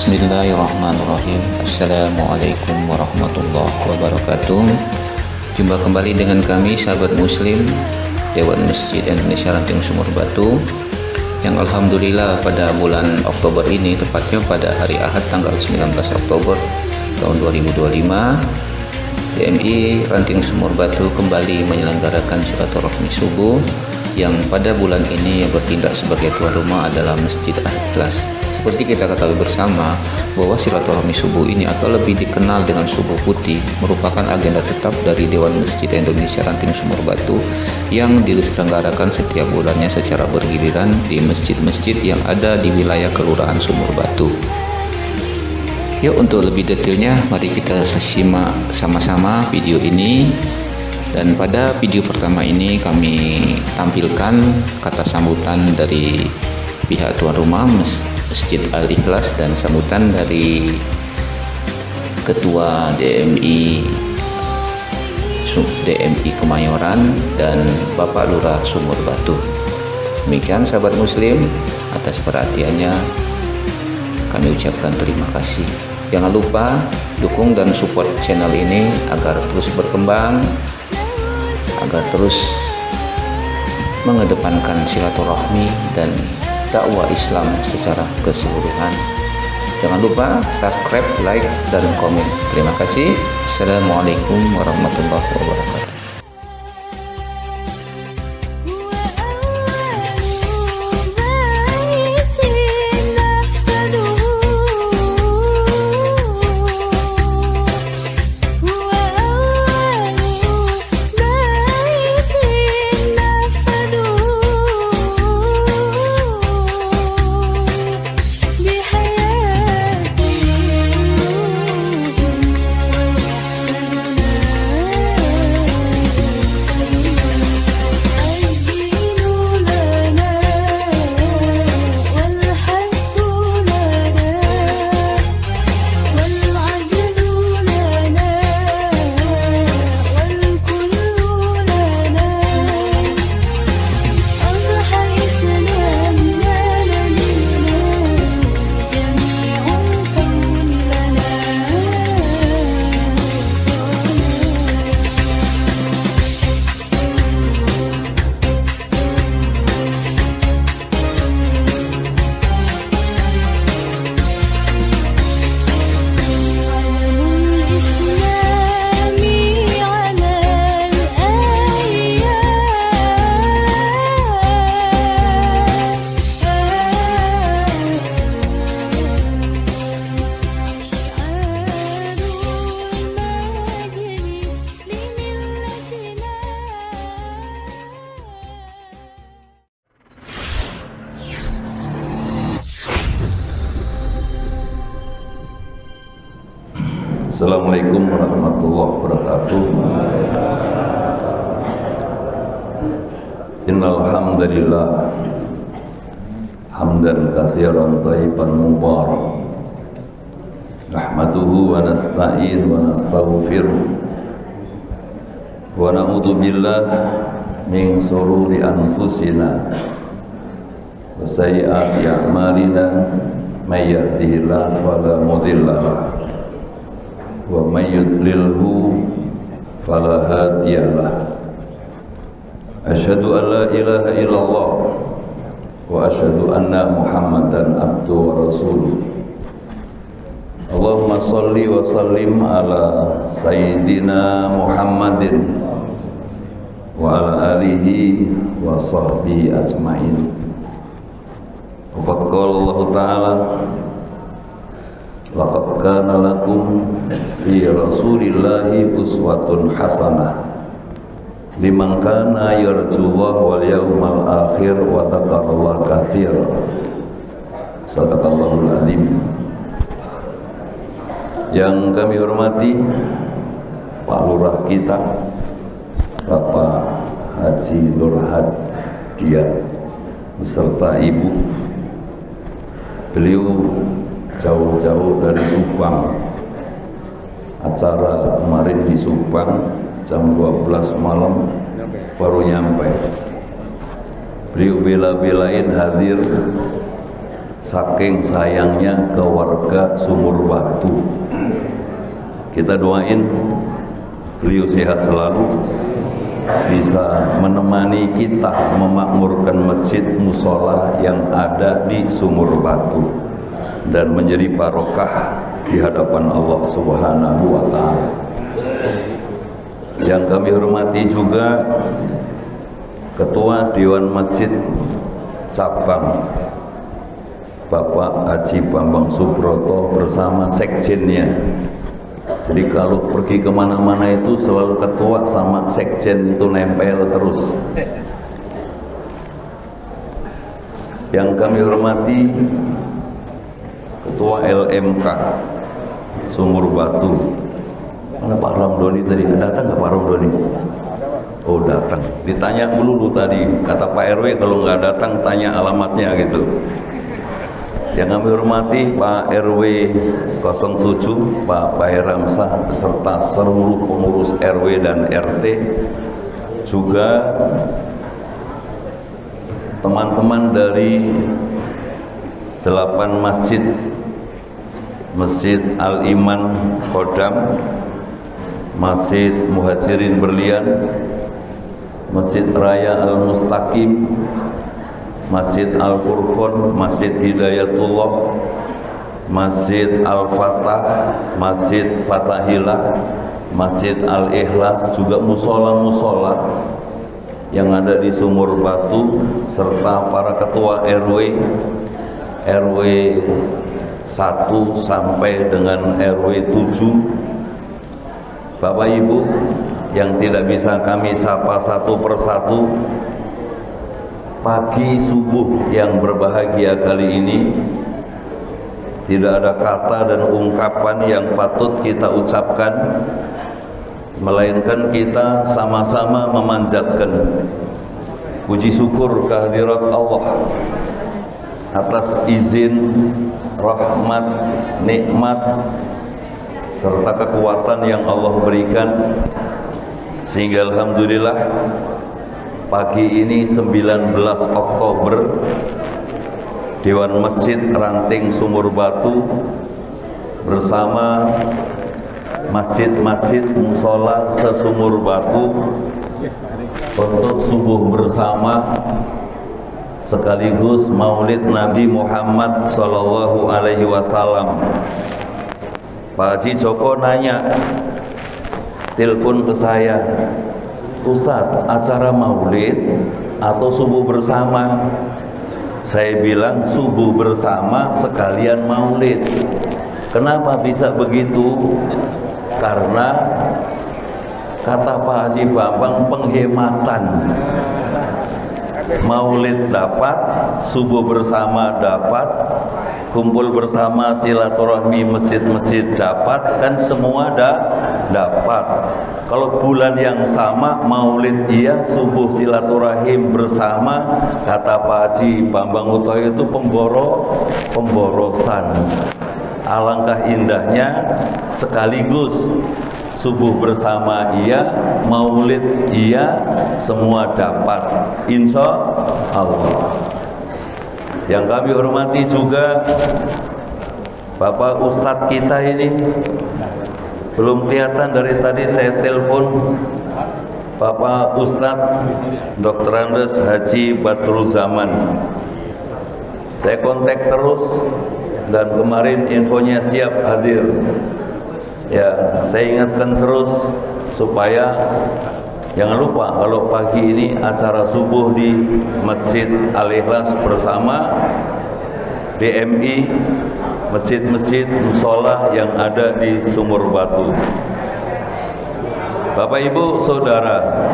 Bismillahirrahmanirrahim. Assalamualaikum warahmatullahi wabarakatuh. Jumpa kembali dengan kami sahabat muslim Dewan Masjid Indonesia Ranting Sumur Batu, yang alhamdulillah pada bulan Oktober ini, tepatnya pada hari Ahad tanggal 19 Oktober tahun 2025, DMI Ranting Sumur Batu kembali menyelenggarakan silaturahmi subuh, yang pada bulan ini yang bertindak sebagai tuan rumah adalah Masjid Al-Ikhlas. Seperti kita ketahui bersama bahwa silaturahmi subuh ini atau lebih dikenal dengan subuh putih merupakan agenda tetap dari Dewan Masjid Indonesia Ranting Sumur Batu yang diselenggarakan setiap bulannya secara bergiliran di masjid-masjid yang ada di wilayah Kelurahan Sumur Batu. Yuk, untuk lebih detailnya mari kita simak sama-sama video ini. Dan pada video pertama ini kami tampilkan kata sambutan dari pihak tuan rumah Masjid Al-Ikhlas dan sambutan dari Ketua DMI Kemayoran dan Bapak Lurah Sumur Batu. Demikian sahabat muslim, atas perhatiannya kami ucapkan terima kasih. Jangan lupa dukung dan support channel ini agar terus berkembang, agar terus mengedepankan silaturahmi dan dakwah Islam secara keseluruhan. Jangan lupa subscribe, like, dan komen. Terima kasih. Assalamualaikum warahmatullahi wabarakatuh. Assalamualaikum warahmatullahi wabarakatuh. Innal hamdalillah hamdan katsiran thayyiban mubarak nahmaduhu wa nasta'in wa nastaghfiruh wa na'udzu billahi min shururi anfusina wa sayyiati a'malina may yahdihillahu fala mudilla lahu wa may yudlilhu fala hadiyalah. Asyhadu an la ilaha illallah wa asyhadu anna Muhammadan abduhu wa rasuluh. Allahumma shalli wa sallim ala sayyidina Muhammadin wa ala alihi wa sahbihi ajmain. Waqad qala Allah ta'ala, laqad kana lakum fi rasulillahi uswatun hasanah liman kana yarjullaha wal yawmal akhir wa dzakarallaha katsiran. Shadaqallahul azim. Yang kami hormati Pak Lurah kita, Bapak Haji Nur Hadiat beserta Ibu. Beliau jauh-jauh dari Subang. Acara kemarin di Subang jam 12 malam baru nyampe. Beliau bela-belain hadir saking sayangnya ke warga Sumur Batu. Kita doain beliau sehat selalu, bisa menemani kita memakmurkan masjid musola yang ada di Sumur Batu dan menjadi barokah di hadapan Allah Subhanahu wa Ta'ala. Yang kami hormati juga Ketua Dewan Masjid Cabang Bapak Haji Bambang Subroto bersama sekjennya. Jadi kalau pergi kemana-mana itu selalu ketua sama sekjen itu nempel terus. Yang kami hormati Ketua LMK Sumur Batu. Mana Pak Ramdhani tadi? Datang nggak Pak Ramdhani? Oh datang. Ditanya dulu tadi, kata Pak RW kalau nggak datang tanya alamatnya gitu. Yang kami hormati Pak RW 07, Pak Ramsah beserta seluruh pengurus RW dan RT, juga teman-teman dari 8 masjid, Masjid Al-Iman Kodam, Masjid Muhajirin Berlian, Masjid Raya Al-Mustaqim, Masjid Al-Furqon, Masjid Hidayatullah, Masjid Al-Fatah, Masjid Fatahillah, Masjid Al-Ikhlas, juga musola-musola yang ada di Sumur Batu, serta para ketua RW 1 sampai dengan RW 7, Bapak Ibu yang tidak bisa kami sapa satu persatu. Pagi subuh yang berbahagia kali ini tidak ada kata dan ungkapan yang patut kita ucapkan, melainkan kita sama-sama memanjatkan puji syukur kehadirat Allah atas izin, rahmat, nikmat serta kekuatan yang Allah berikan, sehingga alhamdulillah pagi ini 19 Oktober Dewan Masjid Ranting Sumur Batu bersama masjid-masjid musola se-Sumur Batu untuk subuh bersama sekaligus Maulid Nabi Muhammad Sallallahu Alaihi Wasallam. Pak Haji Joko nanya, telepon ke saya, Ustadz, acara maulid atau subuh bersama? Saya bilang subuh bersama sekalian maulid. Kenapa bisa begitu? Karena kata Pak Haji Bambang, penghematan. Maulid dapat, subuh bersama dapat, kumpul bersama silaturahmi masjid-masjid dapat, kan semua dapat. Kalau bulan yang sama maulid iya, subuh silaturahim bersama, kata Pak Haji Bambang Utoyo itu pemborosan. Alangkah indahnya sekaligus subuh bersama iya, maulid iya, semua dapat, insya Allah. Yang kami hormati juga Bapak Ustadz kita ini, belum kelihatan dari tadi saya telepon Bapak Ustadz Dr. Andes Haji Badrul Zaman. Saya kontak terus dan kemarin infonya siap hadir. Ya, saya ingatkan terus supaya jangan lupa kalau pagi ini acara subuh di Masjid Al-Ikhlas bersama DMI, masjid-masjid musola yang ada di Sumur Batu. Bapak Ibu Saudara,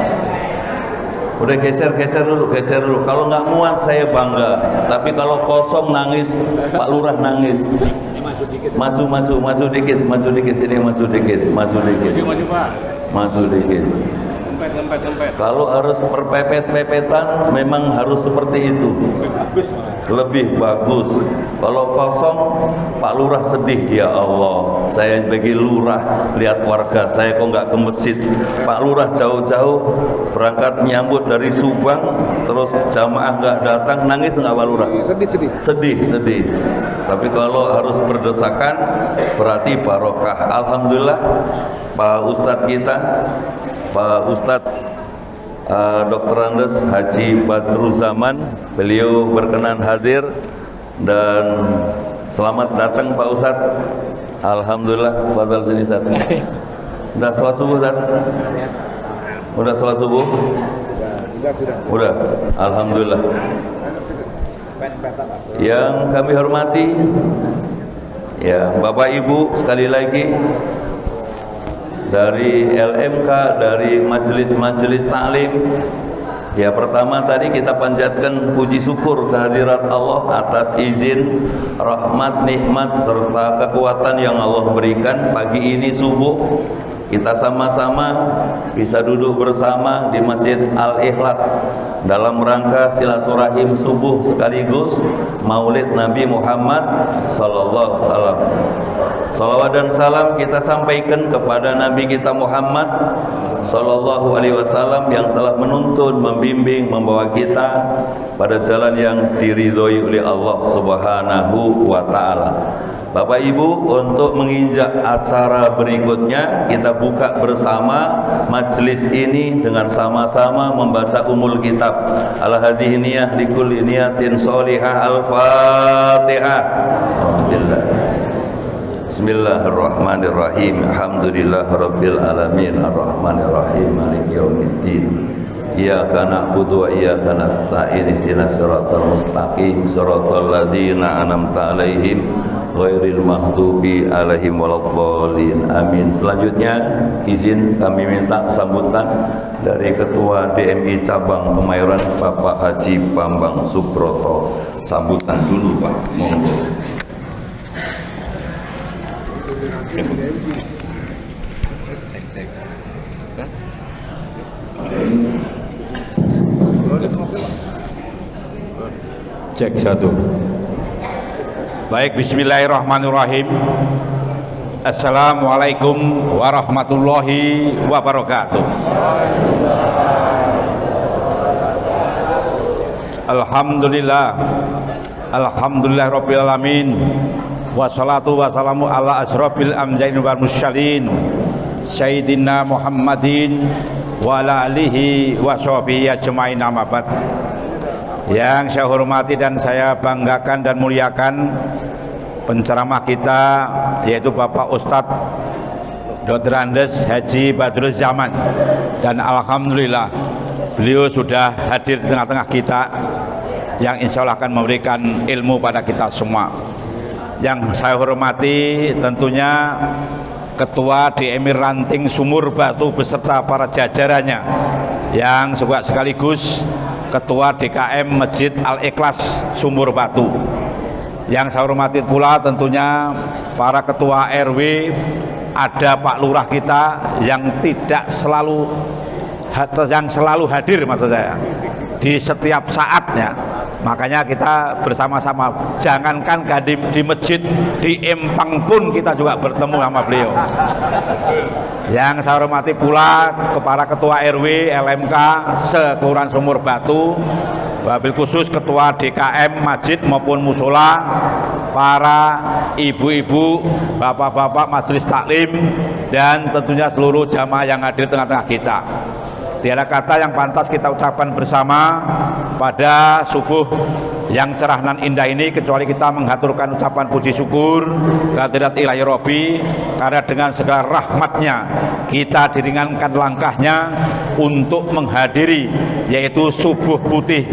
udah geser dulu. Kalau nggak muat saya bangga, tapi kalau kosong nangis, Pak Lurah nangis. Maju dikit sini, maju dikit. Kalau harus perpepet-pepetan memang harus seperti itu. Lebih bagus. Kalau kosong, Pak Lurah sedih, ya Allah, saya bagi lurah lihat warga saya kok nggak ke masjid. Pak Lurah jauh-jauh berangkat menyambut dari Subang, terus jamaah nggak datang, nangis nggak Pak Lurah? Sedih. Tapi kalau harus berdesakan berarti barokah. Alhamdulillah Pak Ustadz kita, Pak Ustadz Dr. Andes Haji Badruzaman, beliau berkenan hadir. Dan selamat datang Pak Ustadz. Alhamdulillah, fadal sini Ustadz. Udah sholat subuh Ustadz? Udah sholat subuh? Udah, Alhamdulillah. Yang kami hormati, ya Bapak Ibu sekali lagi, dari LMK, dari majelis-majelis taklim. Ya, pertama tadi kita panjatkan puji syukur kehadirat Allah atas izin, rahmat, nikmat serta kekuatan yang Allah berikan. Pagi ini subuh kita sama-sama bisa duduk bersama di Masjid Al-Ikhlas dalam rangka silaturahim subuh sekaligus Maulid Nabi Muhammad sallallahu alaihi wasallam. Salawat dan salam kita sampaikan kepada Nabi kita Muhammad sallallahu alaihi wasallam yang telah menuntun, membimbing, membawa kita pada jalan yang diridhoi oleh Allah Subhanahu wa taala. Bapak Ibu, untuk menginjak acara berikutnya, kita buka bersama majelis ini dengan sama-sama membaca umul kitab. Al-hadhihi niyah likulli niyatin sholihah. Al-Fatihah. Alhamdulillah. Bismillahirrahmanirrahim. Alhamdulillahirabbil alamin arrahmanirrahim maliki yaumiddin. Iyyaka na'budu wa iyyaka nasta'in ihdinas siratal mustaqim siratal ladzina an'amta 'alaihim ghairil maghdubi 'alaihim waladdallin. Amin. Selanjutnya izin kami minta sambutan dari Ketua DMI Cabang Kemayoran Bapak Haji Bambang Subroto. Sambutan dulu Pak, monggo. Cek satu. Baik, bismillahirrahmanirrahim. Assalamualaikum warahmatullahi wabarakatuh. Alhamdulillah. Alhamdulillah rabbil alamin. Wassalatu wassalamu ala asrofil amjain wal mursalin Sayyidina Muhammadin wa ala alihi wa sahbihi ajmain, amma ba'd. Yang saya hormati dan saya banggakan dan muliakan penceramah kita, yaitu Bapak Ustadz Dr. Andes Haji Badruzaman, dan alhamdulillah beliau sudah hadir di tengah-tengah kita, yang insya Allah akan memberikan ilmu pada kita semua. Yang saya hormati tentunya Ketua DMI Ranting Sumur Batu beserta para jajarannya, yang juga sekaligus Ketua DKM Masjid Al-Ikhlas Sumur Batu. Yang saya hormati pula tentunya para ketua RW, ada Pak Lurah kita yang selalu hadir, maksud saya, di setiap saatnya. Makanya kita bersama-sama, jangankan di masjid, di empang pun kita juga bertemu sama beliau. Yang saya hormati pula kepada ketua RW LMK se-Kelurahan Sumur Batu, wabil khusus ketua DKM masjid maupun musola, para ibu-ibu, bapak-bapak majelis taklim, dan tentunya seluruh jamaah yang hadir tengah-tengah kita. Tiada kata yang pantas kita ucapkan bersama pada subuh yang cerah dan indah ini kecuali kita menghaturkan ucapan puji syukur kehadirat Ilahi Robbi, karena dengan segala rahmatnya kita diringankan langkahnya untuk menghadiri yaitu subuh putih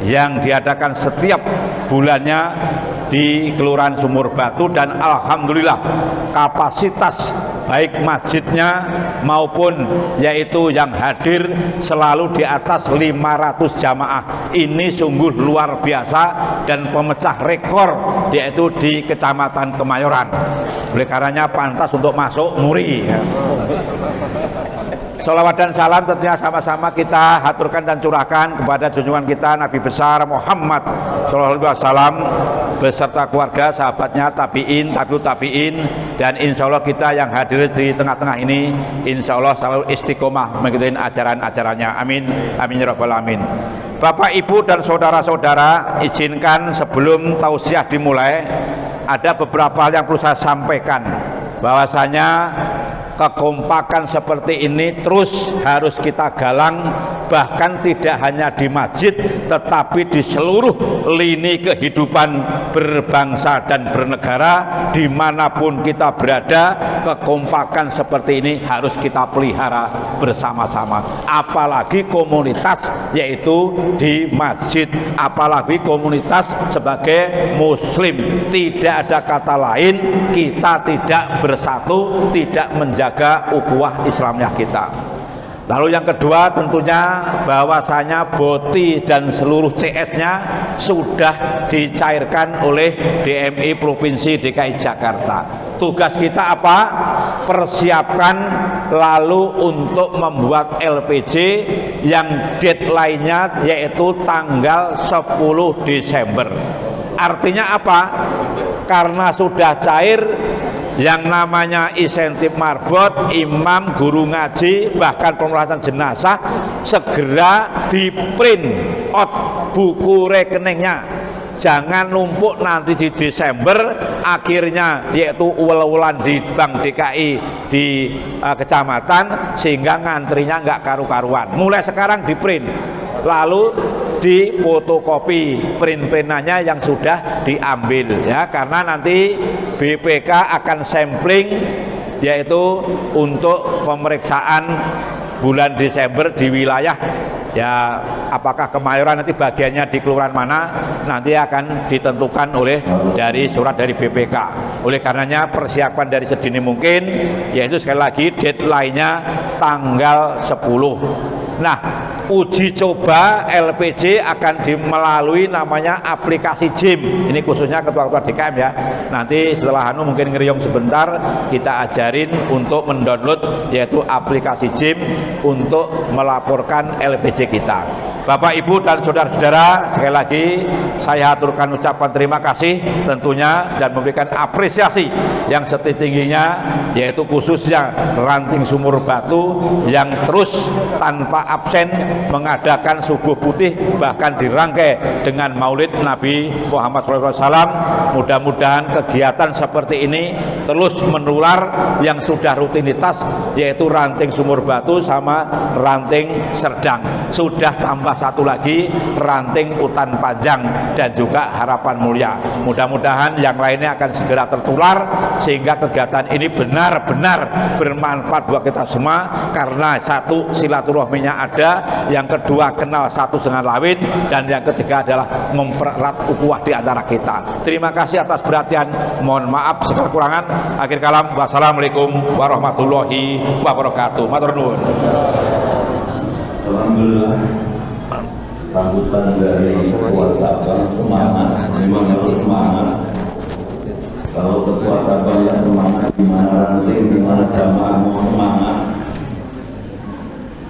yang diadakan setiap bulannya di Kelurahan Sumur Batu, dan alhamdulillah kapasitas baik masjidnya maupun yaitu yang hadir selalu di atas 500 jamaah. Ini sungguh luar biasa dan pemecah rekor yaitu di Kecamatan Kemayoran. Oleh karenanya pantas untuk masuk muri ya. Salawat dan salam tentunya sama-sama kita haturkan dan curahkan kepada junjungan kita Nabi besar Muhammad Sallallahu Alaihi Wasallam beserta keluarga, sahabatnya, tabiin, tabiut tabiin, dan insya Allah kita yang hadir di tengah-tengah ini insya Allah selalu istiqomah mengikuti ajaran-ajarannya. Amin, amin ya rabbal alamin. Bapak, Ibu, dan saudara-saudara, izinkan sebelum tausiah dimulai ada beberapa hal yang perlu saya sampaikan, bahwasanya kekompakan seperti ini terus harus kita galang, bahkan tidak hanya di masjid tetapi di seluruh lini kehidupan berbangsa dan bernegara dimanapun kita berada. Kekompakan seperti ini harus kita pelihara bersama-sama, apalagi komunitas yaitu di masjid, apalagi komunitas sebagai muslim. Tidak ada kata lain, kita tidak bersatu, tidak menjaga ukhuwah Islamiyah kita. Lalu yang kedua tentunya bahwasanya BOTI dan seluruh CS-nya sudah dicairkan oleh DMI Provinsi DKI Jakarta. Tugas kita apa? Persiapkan lalu untuk membuat LPJ yang deadline-nya yaitu tanggal 10 Desember. Artinya apa? Karena sudah cair yang namanya insentif marbot, imam, guru ngaji, bahkan pemulasan jenazah segera di print out buku rekeningnya. Jangan numpuk nanti di Desember akhirnya yaitu ulang-ulang di Bank DKI di kecamatan sehingga ngantrinya nggak karu-karuan. Mulai sekarang di print lalu di fotokopi print-printannya yang sudah diambil ya, karena nanti BPK akan sampling yaitu untuk pemeriksaan bulan Desember di wilayah ya, apakah Kemayoran nanti bagiannya di kelurahan mana nanti akan ditentukan oleh dari surat dari BPK. Oleh karenanya persiapan dari sedini mungkin, yaitu sekali lagi deadline-nya tanggal 10. Nah, uji coba LPJ akan melalui namanya aplikasi JIM. Ini khususnya ketua-ketua DKM ya. Nanti setelah mungkin ngeriung sebentar kita ajarin untuk mendownload yaitu aplikasi JIM untuk melaporkan LPJ kita. Bapak, Ibu, dan saudara-saudara, sekali lagi saya aturkan ucapan terima kasih tentunya dan memberikan apresiasi yang setinggi-tingginya, yaitu khususnya Ranting Sumur Batu yang terus tanpa absen mengadakan subuh putih, bahkan dirangkai dengan maulid Nabi Muhammad SAW. Mudah-mudahan kegiatan seperti ini terus menular yang sudah rutinitas, yaitu Ranting Sumur Batu sama Ranting Serdang. Sudah tambah satu lagi Ranting Utan Panjang dan juga Harapan Mulia. Mudah-mudahan yang lainnya akan segera tertular sehingga kegiatan ini benar-benar bermanfaat buat kita semua, karena satu, silaturahminya ada, yang kedua kenal satu dengan lain, dan yang ketiga adalah mempererat ukhuwah di antara kita. Terima kasih atas perhatian, mohon maaf segala kurangan. Akhir kalam, wassalamualaikum warahmatullahi wabarakatuh. Matur nuwun. Alhamdulillah, sambutan dari ketua cabang semangat, memang harus semangat. Kalau ketua cabang yang semangat, gimana ranting, gimana jamaah mau semangat.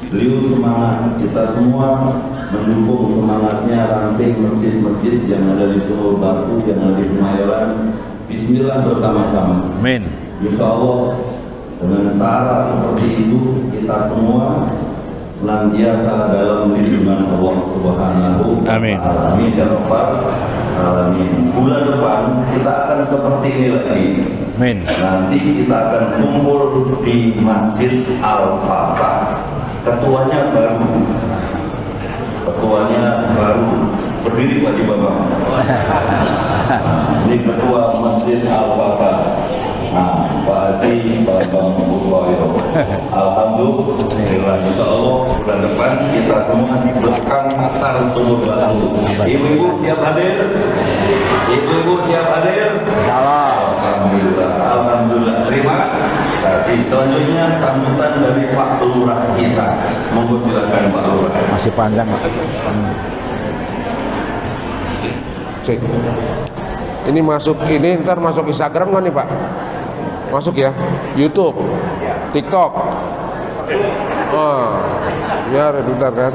Beliau semangat, kita semua mendukung semangatnya Ranting, masjid-masjid yang ada di Sumur Batu, yang ada di Kemayoran. Bismillah bersama-sama. Amin. Insya Allah dengan cara seperti itu kita semua senantiasa dalam lindungan Allah Subhanahu wa Ta'ala. Amin ya rabbal alamin. Bulan depan kita akan seperti ini lagi. Amin. Nanti kita akan kumpul di Masjid Al-Fatah. Ketuanya baru berdiri Pak Bapak. Ini ketua Masjid Al-Fatah. Nah, Pak Haji Bambang Purwoyo. Alhamdulillah, insya Allah bulan depan kita semua di belakang asar Sumur Batu. Ibu-ibu siap hadir? Ibu-ibu siap hadir? Alhamdulillah, alhamdulillah. Terima kasih. Selanjutnya sambutan dari Pak Lurah kita. Monggo silakan Pak Lurah. Masih panjang Pak. Cek. Ini masuk, ini ntar masuk Instagram kan nih Pak? Masuk ya? YouTube, TikTok. Ya bentar kan.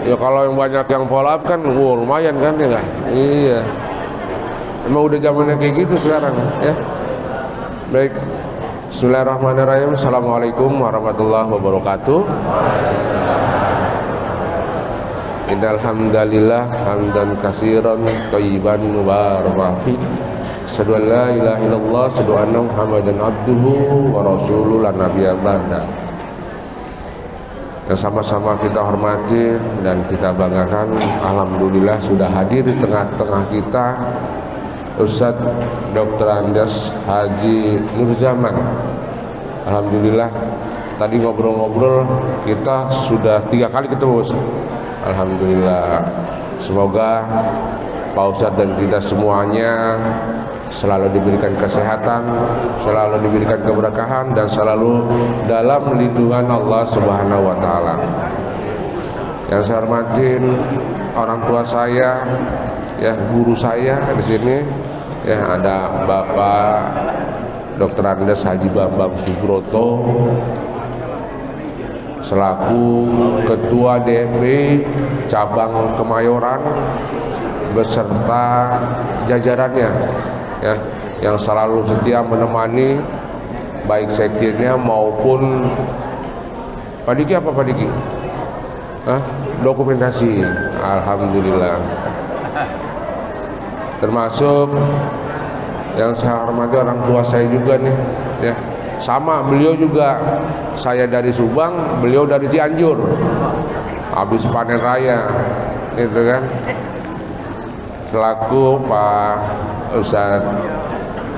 Ya kalau yang banyak yang follow up kan, lumayan kan ya nggak? Iya. Emang udah zamannya kayak gitu sekarang ya. Baik. Bismillahirrahmanirrahim. Assalamualaikum warahmatullahi wabarakatuh. Innal hamdalillah hamdan katsiran thayyiban mubarakan fi. Asyhadu an la ilaha illallah, asyhadu anna Muhammadan abduhu wa rasuluhu la nabiyya ba'da. Yang sama-sama kita hormati dan kita banggakan, alhamdulillah sudah hadir di tengah-tengah kita Ustadz Dr. Andes Haji Nurzaman. Alhamdulillah tadi ngobrol-ngobrol kita sudah 3 kali ketemu. Alhamdulillah, semoga Pak Ustadz dan kita semuanya selalu diberikan kesehatan, selalu diberikan keberkahan, dan selalu dalam lindungan Allah Subhanahu wa Ta'ala. Yang saya hormatin orang tua saya, ya guru saya di sini, ya ada Bapak Dr. Andes Haji Bambang Subroto selaku Ketua DP Cabang Kemayoran beserta jajarannya, ya, yang selalu setia menemani baik sekjennya maupun Pak Diki apa Pak Diki? Dokumentasi. Alhamdulillah. Termasuk yang saya hormati orang tua saya juga nih, ya. Sama, beliau juga, saya dari Subang, beliau dari Cianjur. Habis panen raya, gitu kan. Selaku Pak Ustadz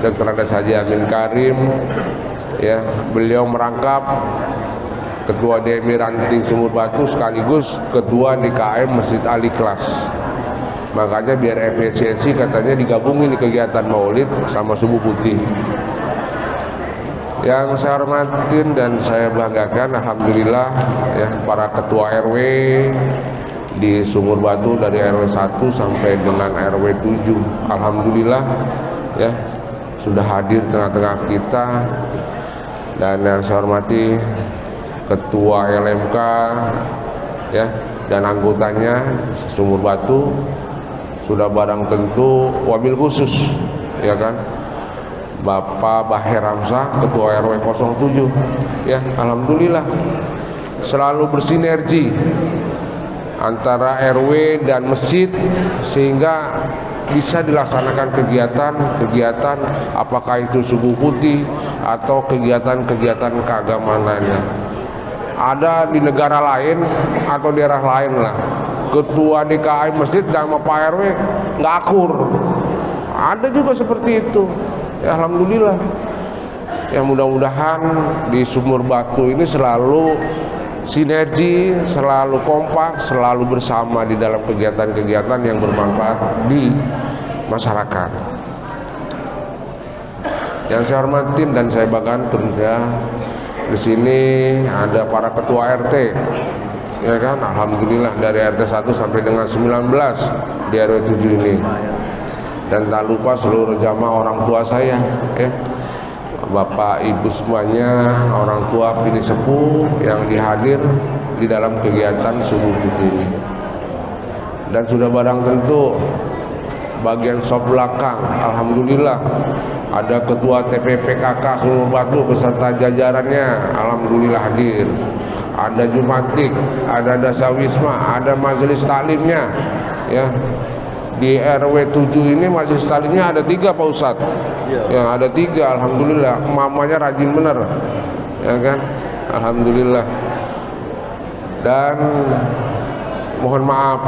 Dr. Andes Haji Amin Karim, ya, beliau merangkap Ketua DMI Ranting Sumur Batu sekaligus Ketua DKM Masjid Al Ikhlas. Makanya biar efisiensi katanya digabungin di kegiatan Maulid sama Subuh Putih. Yang saya hormatin dan saya banggakan, alhamdulillah, ya, para ketua RW di Sumur Batu dari RW 1 sampai dengan RW 7, alhamdulillah, ya, sudah hadir tengah-tengah kita. Dan yang saya hormati Ketua LMK, ya, dan anggotanya Sumur Batu, sudah barang tentu wabil khusus, ya kan, Bapak Baher Ramsah, Ketua RW 07, ya, alhamdulillah selalu bersinergi antara RW dan masjid sehingga bisa dilaksanakan kegiatan apakah itu Subuh Putih atau kegiatan-kegiatan keagamaan lainnya. Ada di negara lain atau daerah lain lah, ketua DKI masjid sama Pak RW nggak akur. Ada juga seperti itu. Ya, alhamdulillah. Ya, mudah-mudahan di Sumur Batu ini selalu sinergi, selalu kompak, selalu bersama di dalam kegiatan-kegiatan yang bermanfaat di masyarakat. Yang saya hormatin dan saya banggakan tentunya di sini ada para ketua RT, ya kan, alhamdulillah dari RT 1 sampai dengan 19 di RW 7 ini. Dan tak lupa seluruh jamaah orang tua saya, ya, Bapak Ibu semuanya, orang tua bini sepuh yang dihadir di dalam kegiatan Subuh Putih ini. Dan sudah barang tentu bagian sop belakang, alhamdulillah ada Ketua TPPKK Sumur Batu beserta jajarannya, alhamdulillah hadir. Ada Jumatik, ada Dasawisma, ada majelis taklimnya, ya. Di RW 7 ini majelis taklimnya ada 3 Pak Ustadz, ya, ada 3, alhamdulillah. Mamanya rajin bener, ya kan, alhamdulillah. Dan mohon maaf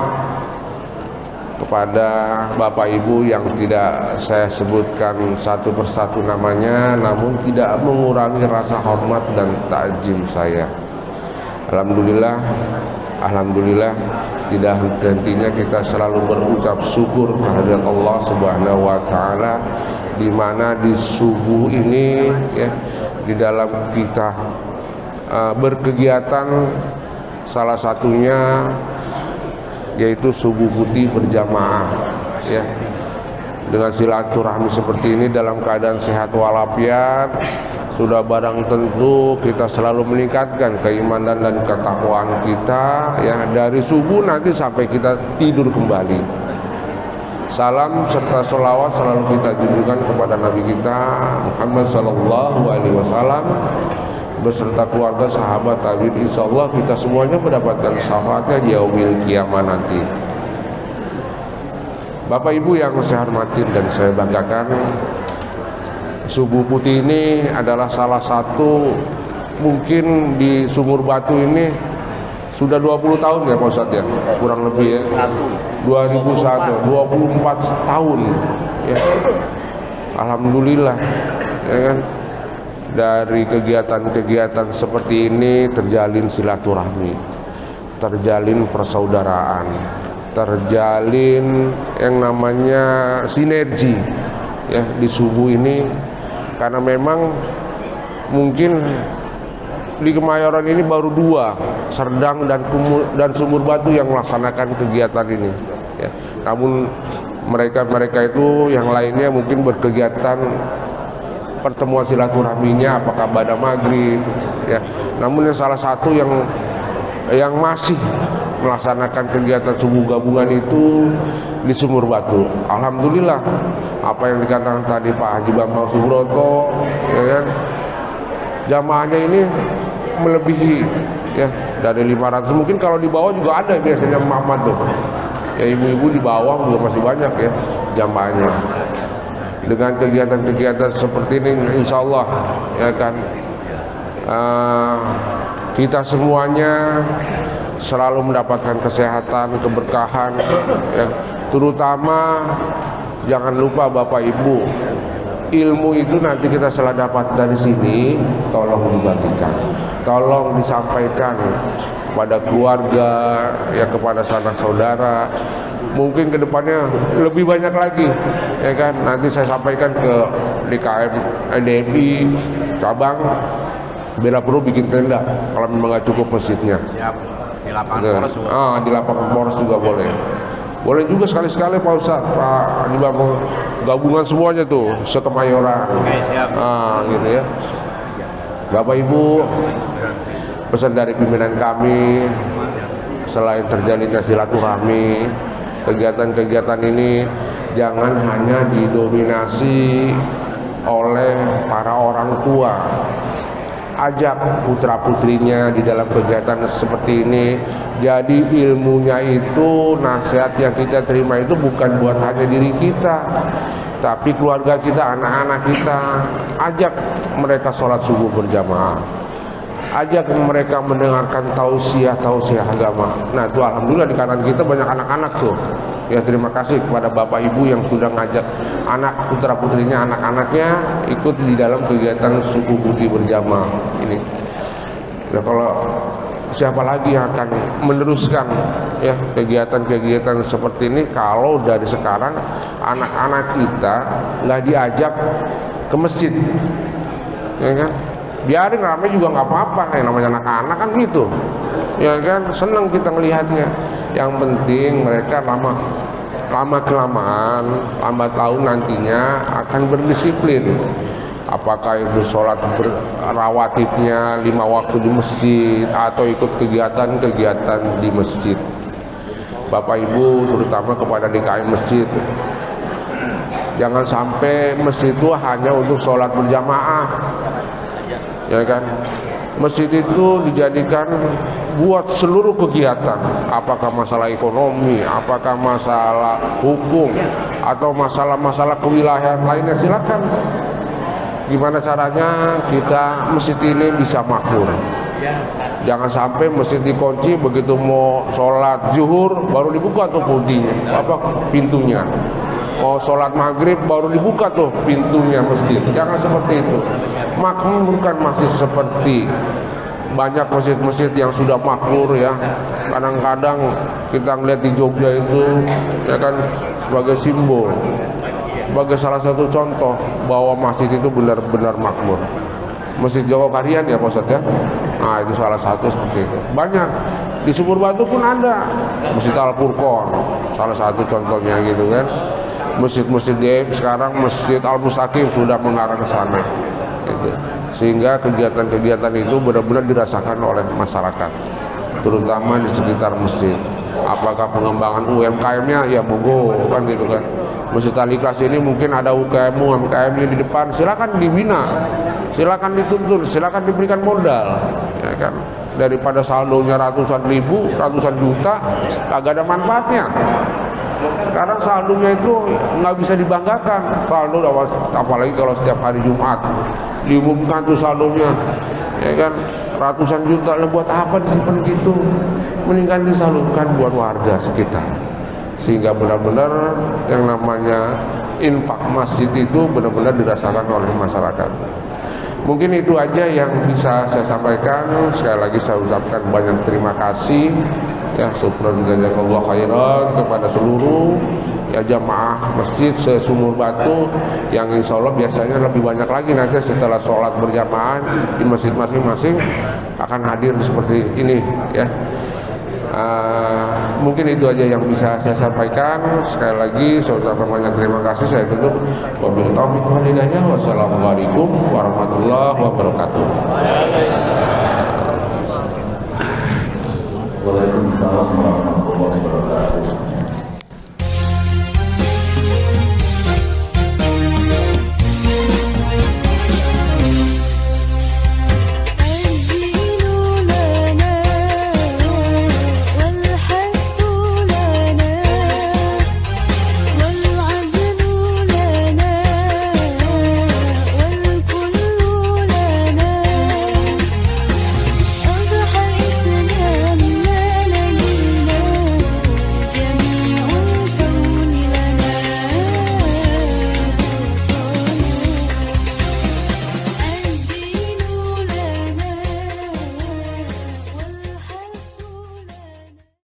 kepada Bapak Ibu yang tidak saya sebutkan satu persatu namanya, namun tidak mengurangi rasa hormat dan takjim saya. Alhamdulillah, alhamdulillah, tidak hentinya kita selalu berucap syukur kehadirat Allah Subhanahu wa Ta'ala, di mana di subuh ini, ya, di dalam kita berkegiatan, salah satunya yaitu Subuh Putih berjamaah, ya, dengan silaturahmi seperti ini dalam keadaan sehat walafiat. sudah barang tentu kita selalu meningkatkan keimanan dan ketakwaan kita ya, dari subuh nanti sampai kita tidur kembali. Salam serta sholawat selalu kita tunjukkan kepada Nabi kita Muhammad sallallahu alaihi wasallam beserta keluarga, sahabat, tabi'in. Insyaallah kita semuanya mendapatkan syafaatnya di yaumil kiamah nanti. Bapak Ibu yang saya hormati dan saya banggakan, Subuh Putih ini adalah salah satu, mungkin di Sumur Batu ini sudah 20 tahun ya Pak Ustadz ya, kurang lebih ya, 2001, 24 tahun ya. Alhamdulillah ya kan, dari kegiatan-kegiatan seperti ini terjalin silaturahmi, terjalin persaudaraan, terjalin yang namanya sinergi ya di subuh ini. Karena memang mungkin di Kemayoran ini baru 2, Serdang dan Sumur Batu yang melaksanakan kegiatan ini ya. Namun mereka itu yang lainnya mungkin berkegiatan pertemuan silaturahminya apakah pada maghrib ya. Namun yang salah satu yang masih melaksanakan kegiatan subuh gabungan itu di Sumur Batu. Alhamdulillah, apa yang dikatakan tadi Pak Haji Bambang Subroto ya kan, jamaahnya ini melebihi ya dari 500. Mungkin kalau di bawah juga ada biasanya Muhammad tuh ya, ibu-ibu di bawah juga masih banyak ya jamaahnya. Dengan kegiatan-kegiatan seperti ini insya Allah ya kan, kita semuanya selalu mendapatkan kesehatan, keberkahan ya. Terutama jangan lupa Bapak Ibu, ilmu itu nanti kita setelah dapat dari sini tolong dibagikan, tolong disampaikan kepada keluarga ya, kepada sanak saudara. Mungkin kedepannya lebih banyak lagi ya kan, nanti saya sampaikan ke DKM NDMI cabang, bila perlu bikin tenda kalau memang nggak cukup masjidnya. Siap. Di lapangan Polres juga. Di lapangan Polres juga boleh. Boleh juga sekali-sekali Pak Ustadz, Pak Haji Bambang, gabungan semuanya tuh sekemayoran. Oke, siap. Gitu ya. Bapak Ibu, pesan dari pimpinan kami, selain terjalinnya silaturahmi, kegiatan-kegiatan ini jangan hanya didominasi oleh para orang tua. Ajak putra putrinya di dalam kegiatan seperti ini. Jadi ilmunya itu, nasihat yang kita terima itu bukan buat hanya diri kita, tapi keluarga kita, anak-anak kita. Ajak mereka sholat subuh berjamaah, ajak mereka mendengarkan tausiah agama. Nah itu alhamdulillah di kanan kita banyak anak-anak tuh ya. Terima kasih kepada Bapak Ibu yang sudah ngajak anak putra putrinya, anak-anaknya ikut di dalam kegiatan subuh putih berjamaah ini. Nah kalau siapa lagi yang akan meneruskan ya kegiatan-kegiatan seperti ini kalau dari sekarang anak-anak kita nggak diajak ke masjid ya kan? Biarin ramai juga nggak apa-apa, yang namanya anak-anak kan gitu ya kan, senang kita melihatnya. Yang penting mereka lama-kelamaan, lambat tahun nantinya akan berdisiplin. Apakah itu sholat rawatibnya 5 waktu di masjid atau ikut kegiatan-kegiatan di masjid. Bapak Ibu terutama kepada DKM masjid, jangan sampai masjid itu hanya untuk sholat berjamaah ya kan. Masjid itu dijadikan buat seluruh kegiatan, apakah masalah ekonomi, apakah masalah hukum, atau masalah-masalah kewilayahan lainnya, silakan. Gimana caranya kita masjid ini bisa makmur. Jangan sampai masjid dikunci, begitu mau sholat zuhur baru dibuka tuh pintunya. Mau sholat maghrib baru dibuka tuh pintunya masjid. Jangan seperti itu. Makmurkan masjid seperti banyak masjid-masjid yang sudah makmur ya. Kadang-kadang kita ngeliat di Jogja itu ya kan, sebagai simbol, sebagai salah satu contoh bahwa masjid itu benar-benar makmur. Masjid Jawa Karian ya Pak Ustadz ya. Nah itu salah satu seperti itu. Banyak di Sumur Batu pun ada Masjid Al Furqon, salah satu contohnya gitu kan. Masjid-masjid sekarang Masjid Al Mustaqim sudah mengarah ke sana. gitu. Sehingga kegiatan-kegiatan itu benar-benar dirasakan oleh masyarakat, terutama di sekitar masjid. Apakah pengembangan UMKM-nya, ya monggo kan gitu kan. Masjid Al-Ikhlas ini mungkin ada UMKM-nya di depan, silakan dibina, silakan dituntun, silakan diberikan modal, ya kan. Daripada saldonya ratusan ribu, ratusan juta, kagak ada manfaatnya. Sekarang saldonya itu nggak bisa dibanggakan. Saldo, apalagi kalau setiap hari Jumat diumumkan tuh saldonya, ya kan, ratusan juta. Lah buat apa disimpan gitu? Mendingan disalurkan buat warga sekitar, sehingga benar-benar yang namanya infak masjid itu benar-benar dirasakan oleh masyarakat. Mungkin itu aja yang bisa saya sampaikan. Sekali lagi saya ucapkan banyak terima kasih ya, syukran jazakallahu khairan kepada seluruh ya jamaah masjid se-Sumur Batu, yang insya Allah biasanya lebih banyak lagi nanti setelah sholat berjamaah di masjid masing-masing akan hadir seperti ini ya. Mungkin itu aja yang bisa saya sampaikan. Sekali lagi saya ucapkan banyak terima kasih. Saya tutup wabillahi taufiq wal hidayah. Wassalamualaikum warahmatullahi wabarakatuh. Waalaikumsalam warahmatullahi wabarakatuh.